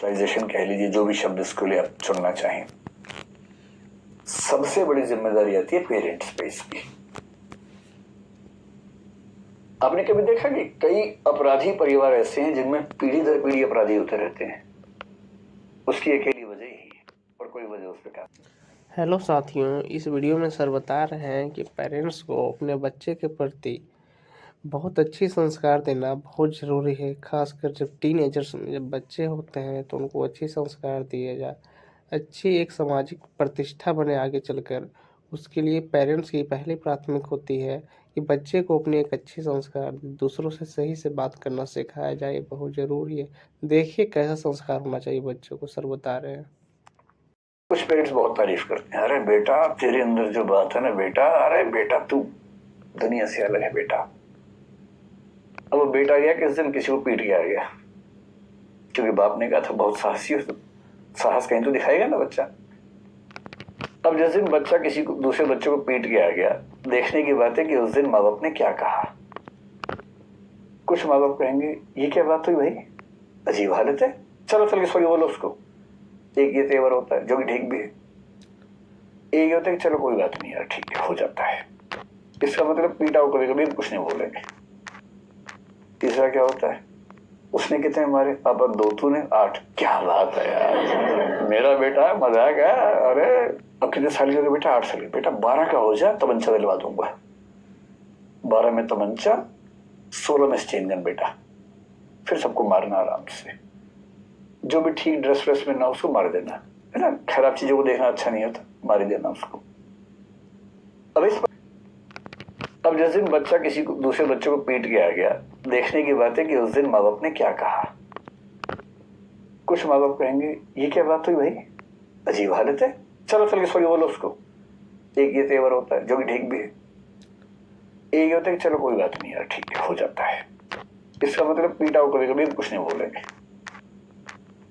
Socialisation कह लीजिए, जो भी शब्द इसके लिए आप चुनना चाहें, सबसे बड़ी जिम्मेदारी आती है पेरेंट्स पे इसकी। आपने कभी देखा कि कई अपराधी परिवार ऐसे हैं जिनमें पीढ़ी दर पीढ़ी अपराधी होते रहते हैं? उसकी अकेली वजह ही है और कोई वजह उस पर। हेलो साथियों, इस वीडियो में सर बता रहे हैं कि पेरेंट्स को अपने बच्चे के प्रति बहुत अच्छी संस्कार देना बहुत ज़रूरी है। खासकर जब टीनेजर्स में जब बच्चे होते हैं तो उनको अच्छी संस्कार दिए जाए, अच्छी एक सामाजिक प्रतिष्ठा बने आगे चलकर। उसके लिए पेरेंट्स की पहली प्राथमिक होती है कि बच्चे को अपनी एक अच्छी संस्कार, दूसरों से सही से बात करना सिखाया जाए, बहुत ज़रूरी है। देखिए कैसा संस्कार होना चाहिए बच्चों को, सर बता रहे हैं। कुछ पेरेंट्स बहुत तारीफ करते हैं, अरे बेटा तेरे अंदर जो बात है ना बेटा, अरे बेटा तू दुनिया से अलग है बेटा। अब वो बेटा गया किस दिन किसी को पीट के आ गया, क्योंकि बाप ने कहा था बहुत साहसी हो, साहस कहीं तो दिखाएगा ना बच्चा। अब जिस दिन बच्चा किसी को दूसरे बच्चे को पीट के आ गया, देखने की बात है कि उस दिन माँ बाप ने क्या कहा। कुछ माँ बाप कहेंगे ये क्या बात हुई भाई, अजीब हालत है, चलो चल के सॉरी बोलो उसको। एक ये तेवर होता है जो कि ठीक भी है। एक ये होता है कि चलो कोई बात नहीं यार, ठीक है हो जाता है, इसका मतलब पीटा हो कभी कभी कुछ नहीं बोलेंगे। तीसरा क्या होता है, उसने कितने मारे, पापा 2, तूने 8। क्या बात है यार, मेरा बेटा मजाक है। अरे अब कितने साल के बेटा, 8 साल के बेटा, 12 का हो जाए तमंचा दिलवा दूंगा। 12 में तमंचा, 16 में स्टेन गन बेटा, फिर सबको मारना आराम से। जो भी ठीक ड्रेस व्रेस में ना उसको मार देना, है ना, खराब चीजों को देखना अच्छा नहीं होता, मार ही देना उसको। अब जिस दिन बच्चा किसी को दूसरे बच्चे को पीट के आ गया, देखने की बात है कि उस दिन माँ बाप ने क्या कहा। कुछ माँ बाप कहेंगे ये क्या बात हुई भाई, अजीब हालत है, चलो चल के सॉरी बोलो उसको। एक ये तेवर होता है जो कि ठीक भी है। एक ये होता है कि चलो कोई बात नहीं यार, ठीक है हो जाता है, इसका मतलब पीटा हो कभी कभी कुछ नहीं बोलेंगे।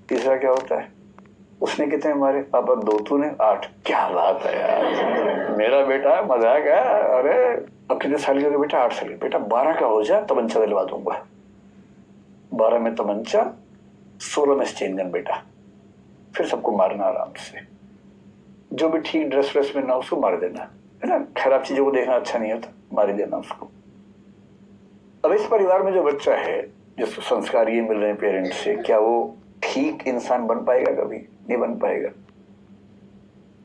तीसरा क्या होता है, उसने कितने मारे, पापा 2, तूने 8। क्या बात है यार, मेरा बेटा मजाक है। अरे अब कितने साल के बेटा, 8 साल के बेटा, 12 का हो जाए तमंचा दिलवा दूंगा। 12 में तमंचा, 16 में स्टेन गन बेटा, फिर सबको मारना आराम से। जो भी ठीक ड्रेस व्रेस में ना उसको मार देना, है ना, खराब चीजों को देखना अच्छा नहीं होता, मार ही देना उसको। अब इस परिवार में जो बच्चा है जिसको संस्कार ये मिल रहे हैं पेरेंट्स से, क्या वो ठीक इंसान बन पाएगा? कभी नहीं बन पाएगा।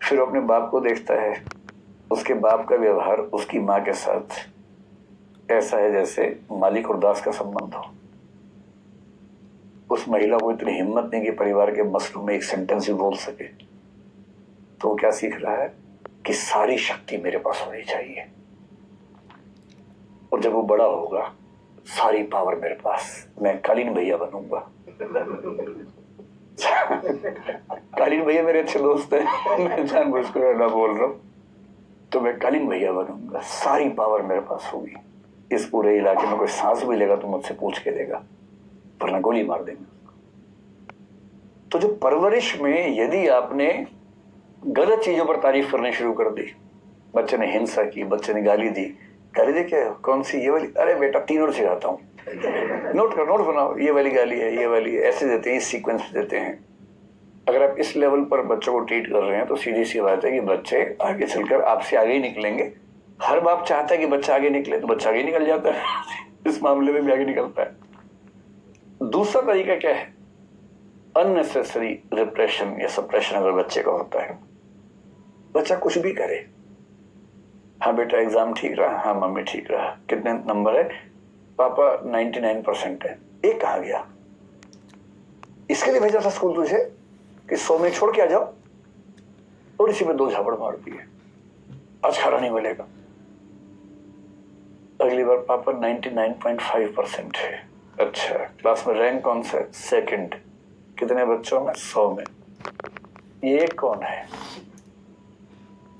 फिर अपने बाप को देखता है, उसके बाप का व्यवहार उसकी माँ के साथ ऐसा है जैसे मालिक और दास का संबंध हो। उस महिला को इतनी हिम्मत नहीं कि परिवार के मसलों में एक सेंटेंस भी बोल सके। तो वो क्या सीख रहा है कि सारी शक्ति मेरे पास होनी चाहिए, और जब वो बड़ा होगा सारी पावर मेरे पास, मैं कालीन भैया बनूंगा। कालीन भैया मेरे अच्छे दोस्त हैं, मैं जानबूझकर ना बोल रहा हूं। तो मैं कालीन भैया बनूंगा, सारी पावर मेरे पास होगी, इस पूरे इलाके में कोई सांस भी लेगा तो मुझसे पूछ के देगा, वरना गोली मार देंगे। तो जो परवरिश में यदि आपने गलत चीजों पर तारीफ करनी शुरू कर दी, बच्चे ने हिंसा की, बच्चे ने गाली दी, गाली दे क्या कौन सी, ये वाली, अरे बेटा 3 और सिखाता हूँ, नोट कर, नोट बनाओ, ये वाली गाली है, ये वाली है, ऐसे देते हैं, इस सीक्वेंस में देते हैं। अगर आप इस लेवल पर बच्चों को ट्रीट कर रहे हैं तो सीधी सी बात है कि बच्चे आगे चलकर आपसे आगे ही निकलेंगे। हर बाप चाहता है कि बच्चा आगे निकले, तो बच्चा आगे निकल जाता है। इस मामले में भी आगे निकलता है। दूसरा तरीका क्या है, अननेसेसरी रिप्रेशन या सप्रेशन अगर बच्चे का होता है, बच्चा कुछ भी करे, हाँ बेटा एग्जाम ठीक रहा, हाँ मम्मी ठीक रहा, कितने नंबर है पापा, 99% है। एक कहाँ गया, इसके लिए भेजा था स्कूल तुझे कि 100 में छोड़ के आ जाओ, और इसी में 2 झापड़ मार दिए, आज खाना नहीं मिलेगा। अगली बार पापा 99.5% है। अच्छा, क्लास में रैंक कौन सा है? 2nd। कितने बच्चों में? 100 में। ये कौन है?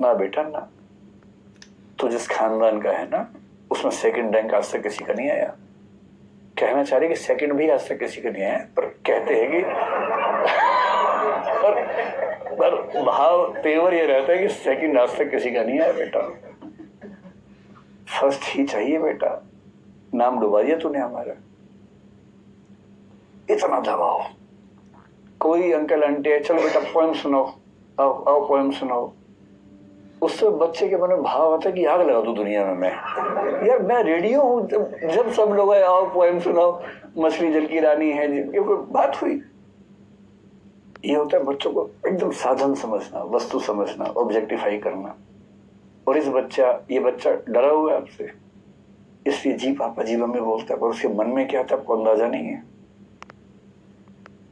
ना बेटा ना, तो जिस खानदान का है ना उसमें 2nd रैंक आज तक किसी का नहीं आया। कहना चाह रही कि 2nd भी आज तक किसी का नहीं आया, पर कहते हैं कि पर भाव तेवर ये रहता है कि 2nd आज तक किसी का नहीं आया बेटा, 1st ही चाहिए बेटा, नाम डुबा दिया तूने हमारा। इतना दबाव, कोई अंकल आंटी है, चलो बेटा पोएम सुनाओ, आओ आओ पोएम सुनाओ। उससे बच्चे के मन में भाव आता है कि आग लगा दूं दुनिया में मैं, यार मैं रेडियो हूँ। जब सब लोग आए आओ पोएम सुनाओ, मछली जल की रानी है, ये कोई बात हुई? ये होता है बच्चों को एकदम साधन समझना, वस्तु समझना, ऑब्जेक्टिफाई करना। और ये बच्चा डरा हुआ है आपसे, इसलिए जी पापा जी मम्मी बोलता है, पर उसके मन में क्या था आपको अंदाजा नहीं है।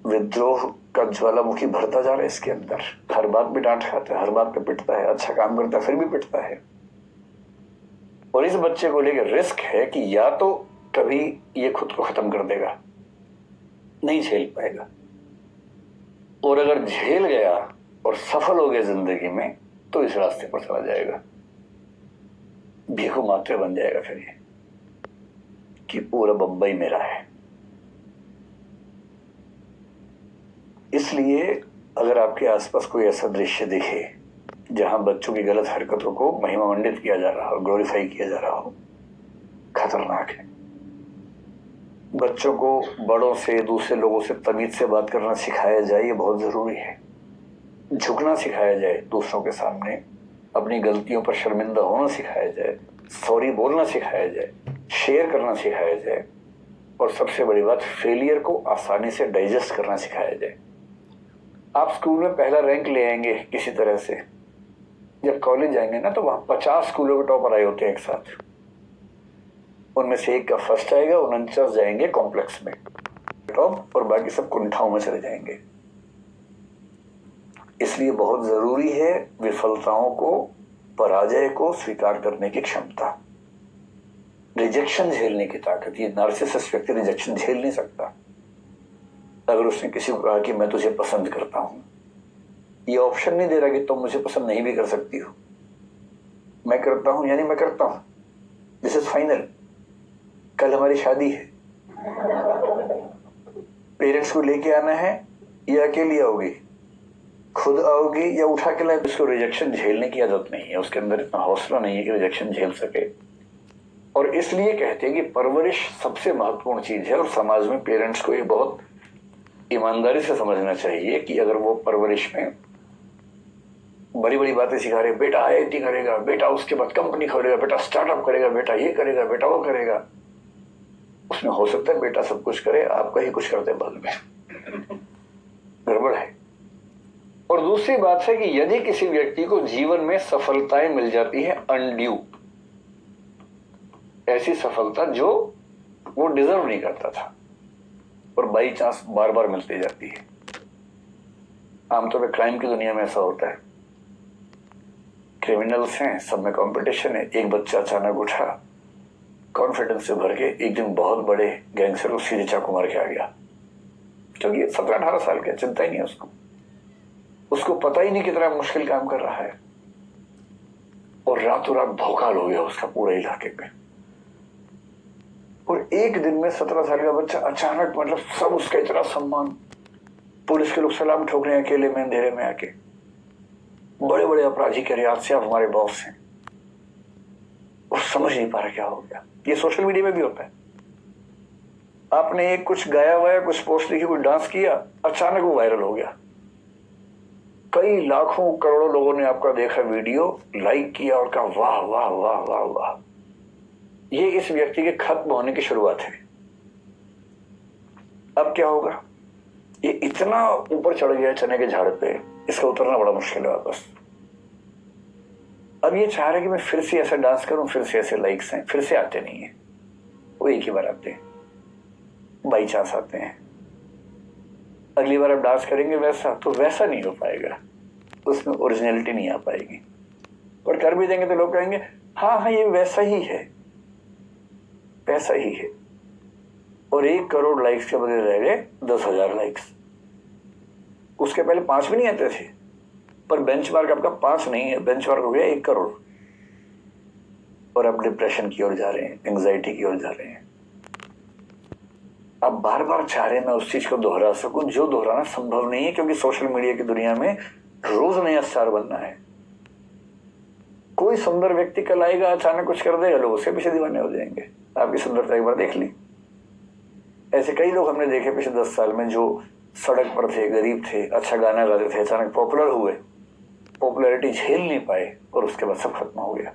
विद्रोह का ज्वालामुखी भरता जा रहा है इसके अंदर, हर बात पे डांट खाता है, हर बात पे पिटता है, अच्छा काम करता है फिर भी पिटता है। और इस बच्चे को लेकर रिस्क है कि या तो कभी ये खुद को खत्म कर देगा, नहीं झेल पाएगा, और अगर झेल गया और सफल हो गया जिंदगी में तो इस रास्ते पर चला जाएगा, भीखू मात्र बन जाएगा फिर ये कि पूरा बंबई मेरा है। इसलिए अगर आपके आसपास कोई ऐसा दृश्य दिखे जहां बच्चों की गलत हरकतों को महिमामंडित किया जा रहा हो, ग्लोरीफाई किया जा रहा हो, खतरनाक है। बच्चों को बड़ों से, दूसरे लोगों से तमीज से बात करना सिखाया जाए, ये बहुत जरूरी है। झुकना सिखाया जाए दूसरों के सामने, अपनी गलतियों पर शर्मिंदा होना सिखाया जाए, सॉरी बोलना सिखाया जाए, शेयर करना सिखाया जाए, और सबसे बड़ी बात फेलियर को आसानी से डाइजेस्ट करना सिखाया जाए। आप स्कूल में पहला रैंक ले आएंगे किसी तरह से, जब कॉलेज जाएंगे ना तो वहां 50 स्कूलों के टॉपर आए होते हैं एक साथ, उनमें से एक का फर्स्ट आएगा, 49 जाएंगे कॉम्प्लेक्स में टॉप, और बाकी सब कुंठाओं में चले जाएंगे। इसलिए बहुत जरूरी है विफलताओं को, पराजय को स्वीकार करने की क्षमता, रिजेक्शन झेलने की ताकत। ये नार्सिसिस्ट व्यक्ति रिजेक्शन झेल नहीं सकता। अगर उसने किसी को कहा कि मैं तुझे पसंद करता हूं, ये ऑप्शन नहीं दे रहा कि तुम मुझे पसंद नहीं भी कर सकती हो। मैं करता हूं यानी मैं करता हूं, दिस इज फाइनल। कल हमारी शादी है, पेरेंट्स को लेके आना है या अकेली आओगी, खुद आओगी या उठा के लाए? उसको रिजेक्शन झेलने की आदत नहीं है, उसके अंदर इतना हौसला नहीं है कि रिजेक्शन झेल सके। और इसलिए कहते हैं कि परवरिश सबसे महत्वपूर्ण चीज है, और समाज में पेरेंट्स को ये बहुत ईमानदारी से समझना चाहिए कि अगर वो परवरिश में बड़ी बड़ी बातें सिखा रहे, बेटा IIT करेगा, बेटा उसके बाद कंपनी खोलेगा, बेटा स्टार्टअप करेगा, बेटा ये करेगा, बेटा वो करेगा, उसमें हो सकता है बेटा सब कुछ करे, आपका ही कुछ कर दे बाद में, गड़बड़ है। और दूसरी बात है कि यदि किसी व्यक्ति को जीवन में सफलताएं मिल जाती है अनड्यू, ऐसी सफलता जो वो डिजर्व नहीं करता था और बाई चांस बार बार मिलती जाती है। आमतौर पर क्राइम की दुनिया में ऐसा होता है, क्रिमिनल्स हैं, सब में कंपटीशन है। एक बच्चा अचानक उठा, कॉन्फिडेंस से भर के एक दिन बहुत बड़े गैंगस्टर को सीधे चाकू मार के आ गया, क्योंकि 17-18 साल का, चिंता ही नहीं उसको पता ही नहीं कितना मुश्किल काम कर रहा है, और रातों रात भौकाल हो गया उसका पूरे इलाके में। और एक दिन में 17 साल का बच्चा अचानक, मतलब सब उसका इतना सम्मान, पुलिस के लोग सलाम ठोक रहे हैं अकेले में अंधेरे में आके, बड़े बड़े अपराधी कह रहे आज से आप हमारे बॉस हैं। वो समझ नहीं पा रहा क्या हो गया। ये सोशल मीडिया में भी होता है, आपने एक कुछ गाया वाया, कुछ पोस्ट लिखी, कोई डांस किया, अचानक वो वायरल हो गया, कई लाखों करोड़ों लोगों ने आपका देखा वीडियो, लाइक किया और कहा वाह वाह वाह वाह वाह। ये इस व्यक्ति के खत्म होने की शुरुआत है। अब क्या होगा? ये इतना ऊपर चढ़ गया चने के झाड़ पे, इसका उतरना बड़ा मुश्किल है वापस। अब ये चाह रहे कि मैं फिर से ऐसा डांस करूं, फिर से ऐसे लाइक्स हैं, फिर से आते नहीं है, वो एक ही बार आते हैं, बाई चांस आते हैं। अगली बार आप डांस करेंगे वैसा, तो वैसा नहीं हो पाएगा, उसमें ओरिजिनलिटी नहीं आ पाएगी। और कर भी देंगे तो लोग कहेंगे हाँ हाँ ये वैसा ही है, वैसा ही है। और 1 करोड़ लाइक्स के बदले रह गए 10,000 लाइक्स। उसके पहले 5 भी नहीं आते थे, पर बेंचमार्क आपका 5 नहीं है, बेंचमार्क हो गया 1 करोड़। और आप डिप्रेशन की ओर जा रहे हैं, एंजाइटी की ओर जा रहे हैं। आप बार बार चाह रहे हैं मैं उस चीज को दोहरा सकूं जो दोहराना संभव नहीं है, क्योंकि सोशल मीडिया की दुनिया में रोज नया स्टार बनना है। कोई सुंदर व्यक्ति कल आएगा, अचानक कुछ कर देगा, लोग उसके पीछे दीवाने हो जाएंगे। आपकी सुंदरता एक बार देख ली। ऐसे कई लोग हमने देखे पिछले 10 साल में जो सड़क पर थे, गरीब थे, अच्छा गाना गाते थे, अचानक पॉपुलर हुए, पॉपुलैरिटी झेल नहीं पाए और उसके बाद सब खत्म हो गया।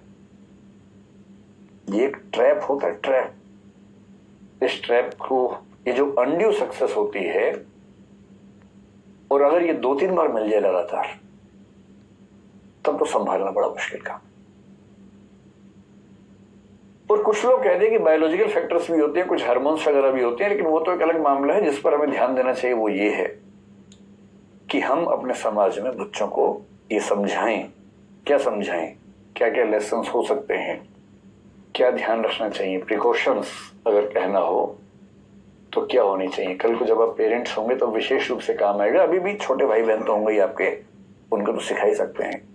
ये एक ट्रैप होता है, ट्रैप। इस ट्रैप को, ये जो अनड्यू सक्सेस होती है, और अगर ये 2-3 बार मिल जाए लगातार, तब तो संभालना बड़ा मुश्किल काम। और कुछ लोग कहते हैं कि बायोलॉजिकल फैक्टर्स भी होते हैं, कुछ हार्मोन्स वगैरह भी होते हैं, लेकिन वो तो एक अलग मामला है जिस पर हमें ध्यान देना चाहिए। वो ये है कि हम अपने समाज में बच्चों को ये समझाएं, क्या समझाएं, क्या क्या लेसन्स हो सकते हैं, क्या ध्यान रखना चाहिए, प्रिकॉशंस अगर कहना हो तो क्या होनी चाहिए। कल को जब आप पेरेंट्स होंगे तो विशेष रूप से काम आएगा। अभी भी छोटे भाई बहन तो होंगे ही आपके, उनको तो सिखा ही सकते हैं।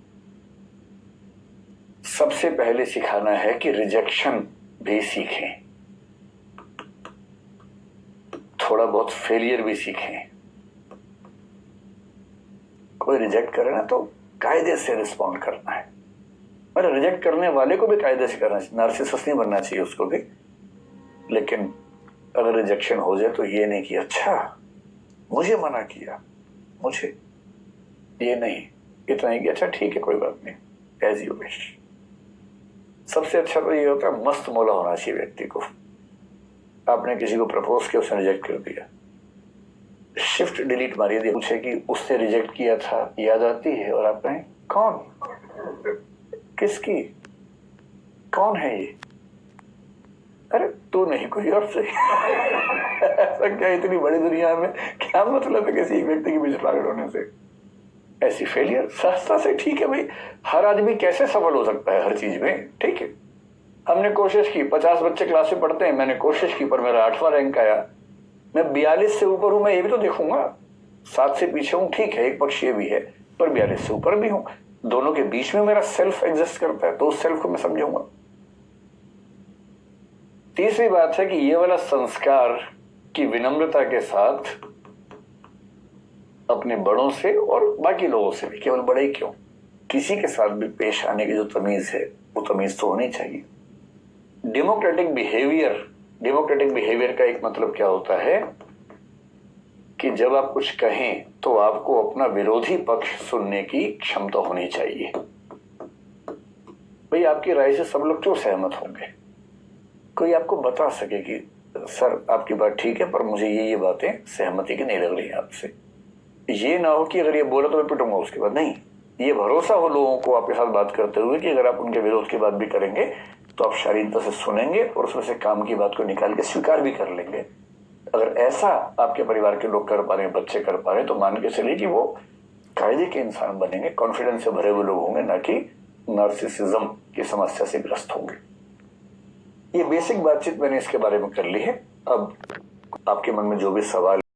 सबसे पहले सिखाना है कि रिजेक्शन भी सीखें, थोड़ा बहुत फेलियर भी सीखें। कोई रिजेक्ट करे ना तो कायदे से रिस्पॉन्ड करना है, मतलब रिजेक्ट करने वाले को भी कायदे से करना चाहिए, नार्सिसिस्ट नहीं बनना चाहिए उसको भी। लेकिन अगर रिजेक्शन हो जाए तो ये नहीं कि अच्छा मुझे मना किया, मुझे ये नहीं, इतना ही कि अच्छा ठीक है कोई बात नहीं, एज यू विश। सबसे अच्छा तो ये होता है मस्त मौला होना चाहिए व्यक्ति को। आपने किसी को प्रपोज किया, उसने रिजेक्ट कर दिया, शिफ्ट डिलीट मारिए, पूछे कि उसने रिजेक्ट किया था, याद आती है? और आप कहें कौन, किसकी, कौन है ये? अरे तू नहीं, कोई और से। ऐसा क्या, इतनी बड़ी दुनिया में क्या मतलब है किसी एक व्यक्ति के बीच पागल होने से? ऐसी फेलियर सस्ता से ठीक है भाई, हर आदमी कैसे सफल हो सकता है हर चीज में, ठीक है। हमने कोशिश की, 50 बच्चे क्लास में पढ़ते हैं, मैंने कोशिश की पर मेरा 8वां रैंक आया। मैं 42 से ऊपर हूं, मैं ये भी तो देखूंगा। 7 से पीछे हूं, ठीक है, एक पक्ष ये भी है, पर 42 से ऊपर भी हूं। दोनों के बीच में मेरा सेल्फ एग्जिस्ट करता है, तो उस सेल्फ को मैं समझूंगा। तीसरी बात है कि ये वाला संस्कार की विनम्रता के साथ अपने बड़ों से और बाकी लोगों से भी, केवल बड़े ही क्यों, किसी के साथ भी पेश आने की जो तमीज है वो तमीज तो होनी चाहिए। डेमोक्रेटिक बिहेवियर का एक मतलब क्या होता है कि जब आप कुछ कहें तो आपको अपना विरोधी पक्ष सुनने की क्षमता होनी चाहिए। भाई आपकी राय से सब लोग क्यों सहमत होंगे? कोई आपको बता सके कि सर आपकी बात ठीक है पर मुझे ये बातें सहमति की नहीं लग रही है आपसे। ये ना हो कि अगर ये बोला तो मैं पिटूंगा उसके बाद, नहीं, ये भरोसा हो लोगों को आपके साथ बात करते हुए कि अगर आप उनके विरोध की बात भी करेंगे तो आप शालीनता से सुनेंगे और उसमें से काम की बात को निकाल के स्वीकार भी कर लेंगे। अगर ऐसा आपके परिवार के लोग कर पा रहे हैं, बच्चे कर पा रहे हैं, तो मान के चलिए कि वो कायदे के इंसान बनेंगे, कॉन्फिडेंस से भरे हुए लोग होंगे, ना कि नार्सिसिज्म की समस्या से ग्रस्त होंगे। ये बेसिक बातचीत मैंने इसके बारे में कर ली है। अब आपके मन में जो भी सवाल